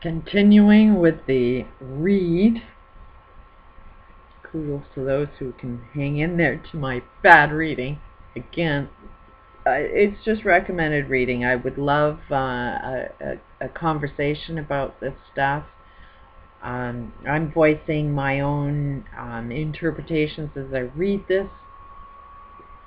Continuing with the read, kudos to those who can hang in there to my bad reading. Again, it's just recommended reading. I would love a conversation about this stuff. I'm voicing my own interpretations as I read this.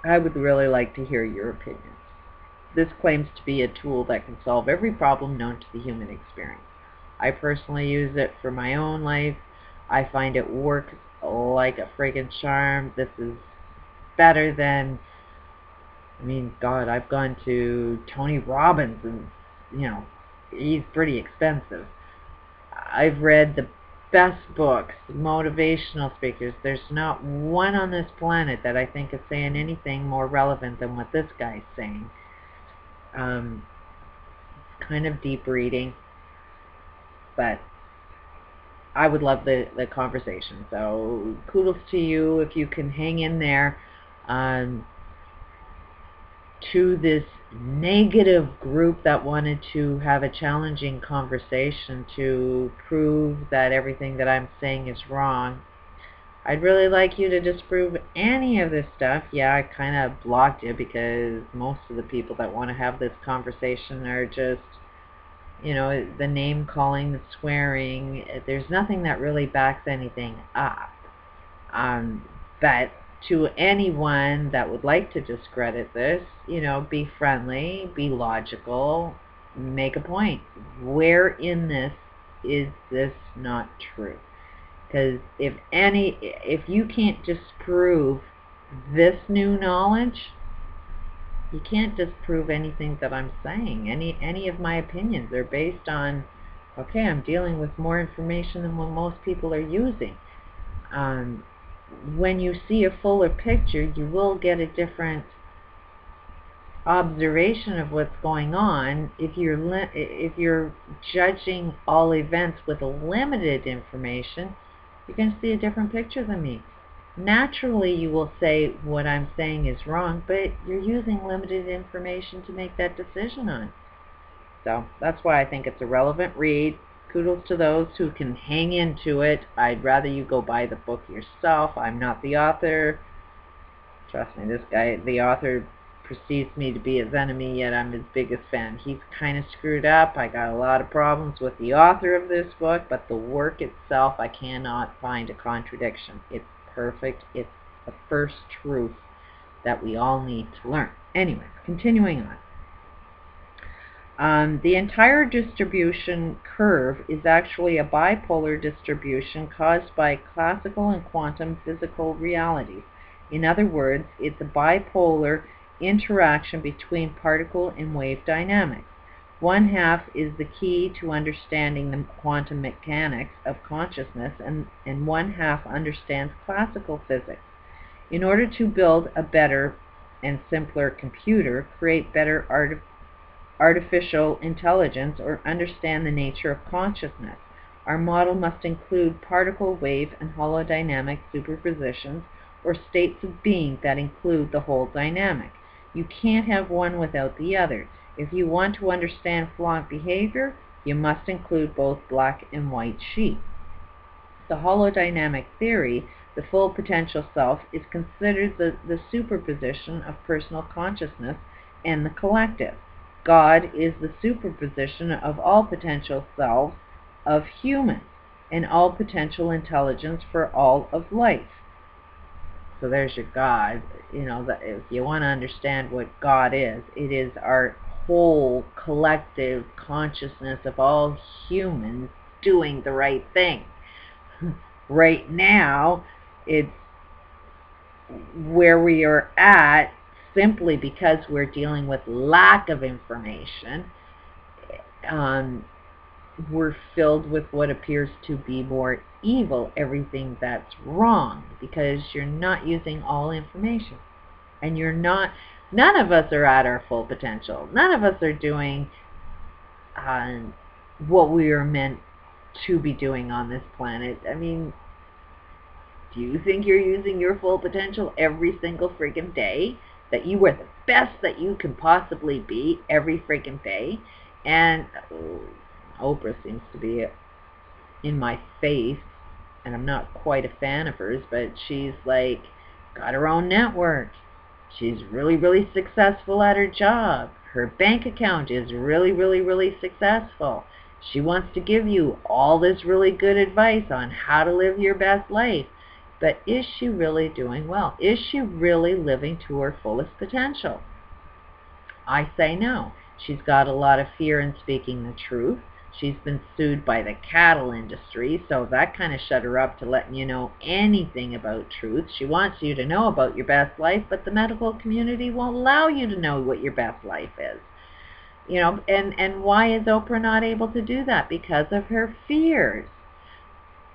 I would really like to hear your opinions. This claims to be a tool that can solve every problem known to the human experience. I personally use it for my own life. I find it works like a friggin' charm. This is better than, I mean, God, I've gone to Tony Robbins, and, you know, he's pretty expensive. I've read the best books, motivational speakers. There's not one on this planet that I think is saying anything more relevant than what this guy's saying. It's kind of deep reading, but I would love the conversation. So kudos to you if you can hang in there to this negative group that wanted to have a challenging conversation to prove that everything that I'm saying is wrong. I'd really like you to disprove any of this stuff. Yeah, I kind of blocked you because most of the people that want to have this conversation are just, you know, the name calling, the swearing. There's nothing that really backs anything up. But to anyone that would like to discredit this, you know, be friendly, be logical, make a point. Where in this is this not true? Because if you can't disprove this new knowledge, you can't disprove anything that I'm saying. Any of my opinions are based on, okay, I'm dealing with more information than what most people are using. When you see a fuller picture, you will get a different observation of what's going on. If you're judging all events with limited information, you're going to see a different picture than me. Naturally, you will say what I'm saying is wrong, but you're using limited information to make that decision on. So that's why I think it's a relevant read. Kudos to those who can hang into it. I'd rather you go buy the book yourself. I'm not the author. Trust me, this guy, the author, perceives me to be his enemy, yet I'm his biggest fan. He's kind of screwed up. I got a lot of problems with the author of this book, but the work itself, I cannot find a contradiction. It's perfect. It's the first truth that we all need to learn. Anyway, continuing on. The entire distribution curve is actually a bipolar distribution caused by classical and quantum physical realities. In other words, it's a bipolar interaction between particle and wave dynamics. One half is the key to understanding the quantum mechanics of consciousness, and one half understands classical physics. In order to build a better and simpler computer, create better artificial intelligence, or understand the nature of consciousness, our model must include particle, wave, and holodynamic superpositions, or states of being that include the whole dynamic. You can't have one without the other. If you want to understand flawed behavior, you must include both black and white sheep. The holodynamic theory, the full potential self, is considered the superposition of personal consciousness and the collective. God is the superposition of all potential selves of humans and all potential intelligence for all of life. So there's your God. You know, if you want to understand what God is, it is our whole collective consciousness of all humans doing the right thing. Right now, it's where we are at simply because we're dealing with lack of information. We're filled with what appears to be more evil, everything that's wrong, because you're not using all information. And none of us are at our full potential. None of us are doing what we are meant to be doing on this planet. I mean, do you think you're using your full potential every single freaking day? That you are the best that you can possibly be every freaking day? And Oprah seems to be in my face, and I'm not quite a fan of hers, but she's like got her own network. She's really, really successful at her job. Her bank account is really, really, really successful. She wants to give you all this really good advice on how to live your best life. But is she really doing well? Is she really living to her fullest potential? I say no. She's got a lot of fear in speaking the truth. She's been sued by the cattle industry, so that kind of shut her up to letting you know anything about truth. She wants you to know about your best life, but the medical community won't allow you to know what your best life is. You know, and why is Oprah not able to do that? Because of her fears.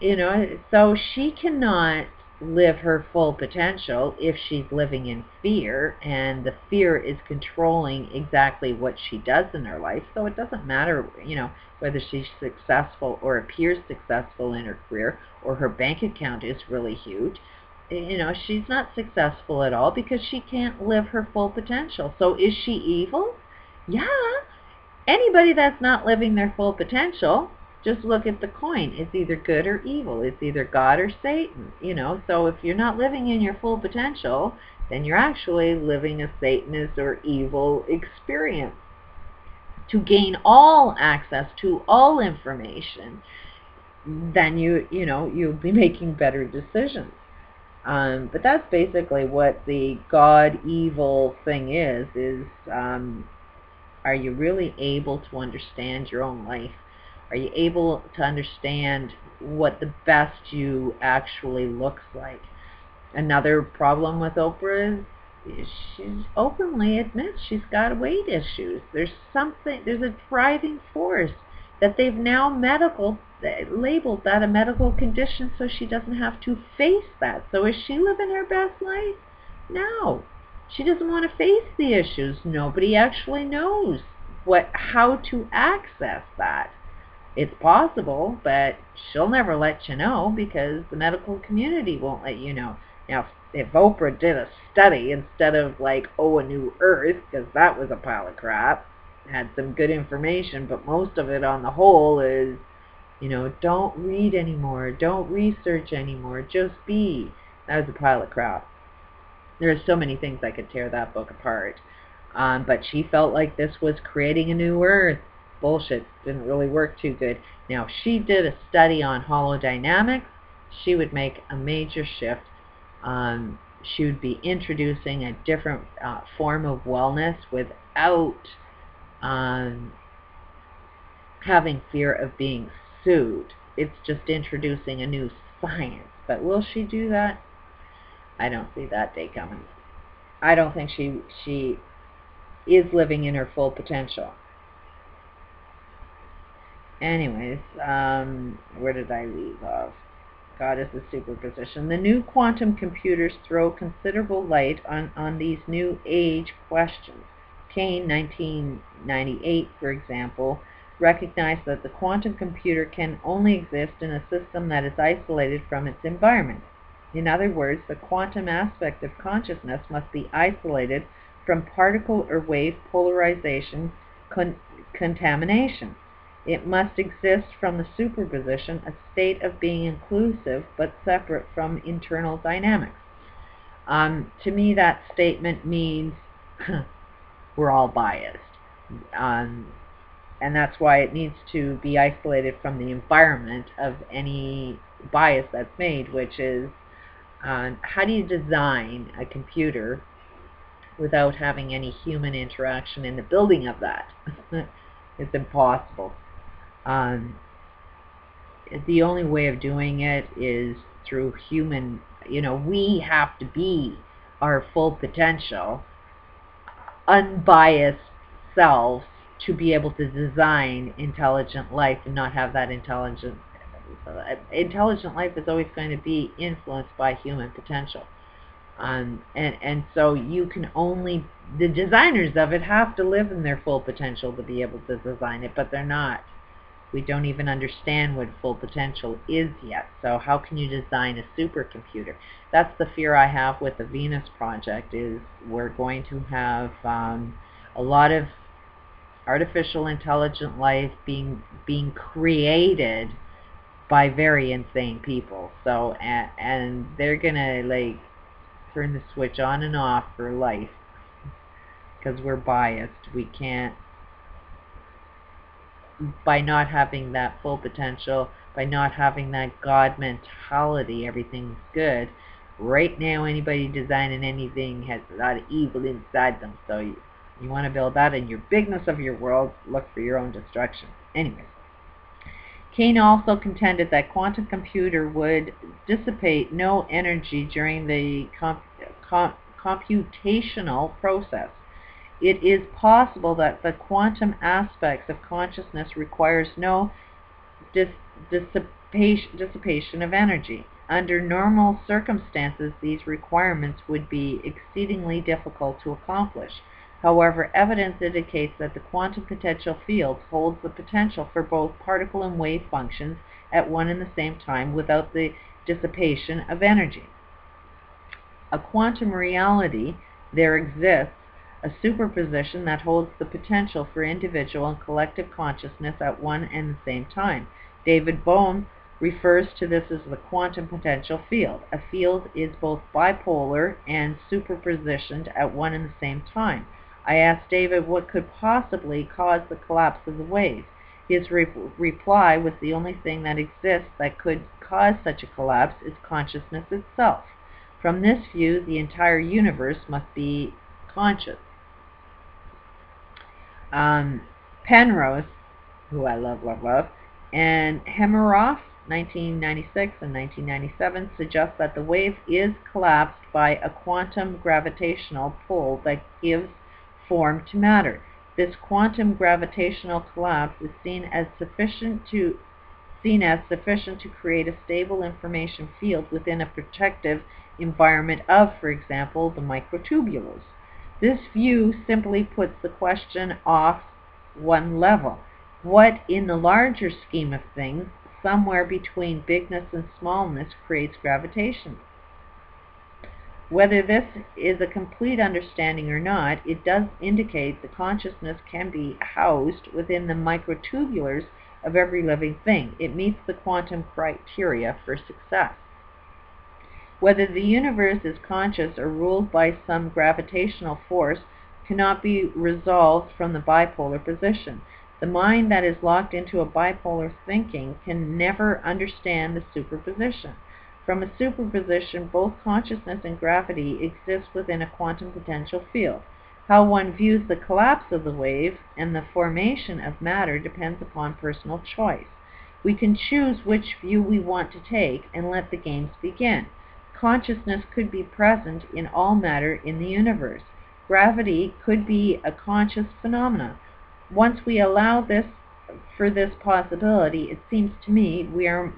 You know, so she cannot live her full potential if she's living in fear, and the fear is controlling exactly what she does in her life. So it doesn't matter, you know, whether she's successful or appears successful in her career, or her bank account is really huge. You know, she's not successful at all because she can't live her full potential. So is she evil? Yeah. Anybody that's not living their full potential, just look at the coin. It's either good or evil. It's either God or Satan, you know. So if you're not living in your full potential, then you're actually living a Satanist or evil experience. To gain all access to all information, then you'll be making better decisions. But that's basically what the God-evil thing is are you really able to understand your own life? Are you able to understand what the best you actually looks like? Another problem with Oprah is she openly admits she's got weight issues. There's a driving force that they've now labeled that a medical condition, so she doesn't have to face that. So is she living her best life? No. She doesn't want to face the issues. Nobody actually knows how to access that. It's possible, but she'll never let you know because the medical community won't let you know. Now, if Oprah did a study instead of like, a new earth, because that was a pile of crap, had some good information, but most of it on the whole is, don't read anymore, don't research anymore, just be. That was a pile of crap. There are so many things I could tear that book apart. But she felt like this was creating a new earth. Bullshit. Didn't really work too good. Now, if she did a study on holodynamics, she would make a major shift. She would be introducing a different form of wellness without having fear of being sued. It's just introducing a new science. But will she do that? I don't see that day coming. I don't think she is living in her full potential. Anyways, where did I leave off? God is the superposition. The new quantum computers throw considerable light on these new age questions. Kane, 1998, for example, recognized that the quantum computer can only exist in a system that is isolated from its environment. In other words, the quantum aspect of consciousness must be isolated from particle or wave polarization contamination. It must exist from the superposition, a state of being inclusive but separate from internal dynamics. To me, that statement means we're all biased. And that's why it needs to be isolated from the environment of any bias that's made, which is how do you design a computer without having any human interaction in the building of that? It's impossible. The only way of doing it is through human, we have to be our full potential, unbiased selves to be able to design intelligent life and not have that intelligent life is always going to be influenced by human potential. And so you can only, the designers of it have to live in their full potential to be able to design it, but they're not. We don't even understand what full potential is yet. So how can you design a supercomputer? That's the fear I have with the Venus project, is we're going to have a lot of artificial intelligent life being created by very insane people. So and they're gonna like turn the switch on and off for life because we're biased. We can't, by not having that full potential, by not having that God mentality, everything's good. Right now, anybody designing anything has a lot of evil inside them. So you want to build that in your bigness of your world, look for your own destruction. Anyways, Kane also contended that quantum computer would dissipate no energy during the computational process. It is possible that the quantum aspects of consciousness requires no dissipation of energy. Under normal circumstances, these requirements would be exceedingly difficult to accomplish. However, evidence indicates that the quantum potential field holds the potential for both particle and wave functions at one and the same time without the dissipation of energy. A quantum reality, there exists a superposition that holds the potential for individual and collective consciousness at one and the same time. David Bohm refers to this as the quantum potential field. A field is both bipolar and superpositioned at one and the same time. I asked David what could possibly cause the collapse of the wave. His reply was the only thing that exists that could cause such a collapse is consciousness itself. From this view, the entire universe must be conscious. Penrose, who I love, and Hemmeroff, 1996 and 1997, suggest that the wave is collapsed by a quantum gravitational pull that gives form to matter. This quantum gravitational collapse is seen as sufficient to create a stable information field within a protective environment of, for example, the microtubules. This view simply puts the question off one level. What, in the larger scheme of things, somewhere between bigness and smallness, creates gravitation? Whether this is a complete understanding or not, it does indicate that consciousness can be housed within the microtubulars of every living thing. It meets the quantum criteria for success. Whether the universe is conscious or ruled by some gravitational force cannot be resolved from the bipolar position. The mind that is locked into a bipolar thinking can never understand the superposition. From a superposition, both consciousness and gravity exist within a quantum potential field. How one views the collapse of the wave and the formation of matter depends upon personal choice. We can choose which view we want to take and let the games begin. Consciousness could be present in all matter in the universe. Gravity could be a conscious phenomenon. Once we allow for this possibility, it seems to me we are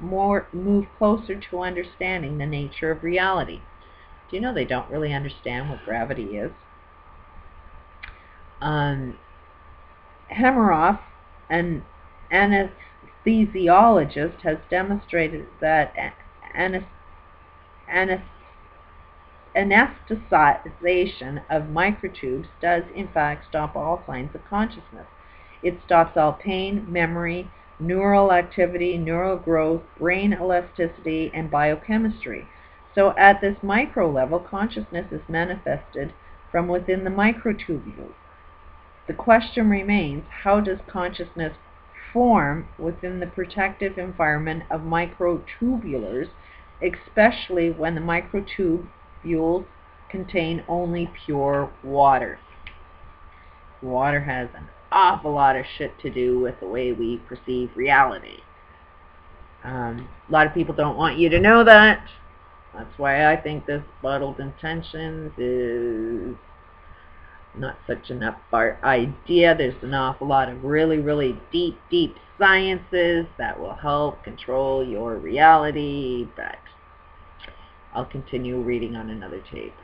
moved closer to understanding the nature of reality. Do you know they don't really understand what gravity is? Hemmeroff, an anesthesiologist, has demonstrated that anesthetization of microtubes does in fact stop all signs of consciousness. It stops all pain, memory, neural activity, neural growth, brain elasticity, and biochemistry. So at this micro level, consciousness is manifested from within the microtubules. The question remains, how does consciousness form within the protective environment of microtubulars, especially when the microtubules contain only pure water? Water has an awful lot of shit to do with the way we perceive reality. A lot of people don't want you to know that. That's why I think this bottled intentions is not such an upfart idea. There's an awful lot of really deep sciences that will help control your reality, but I'll continue reading on another tape.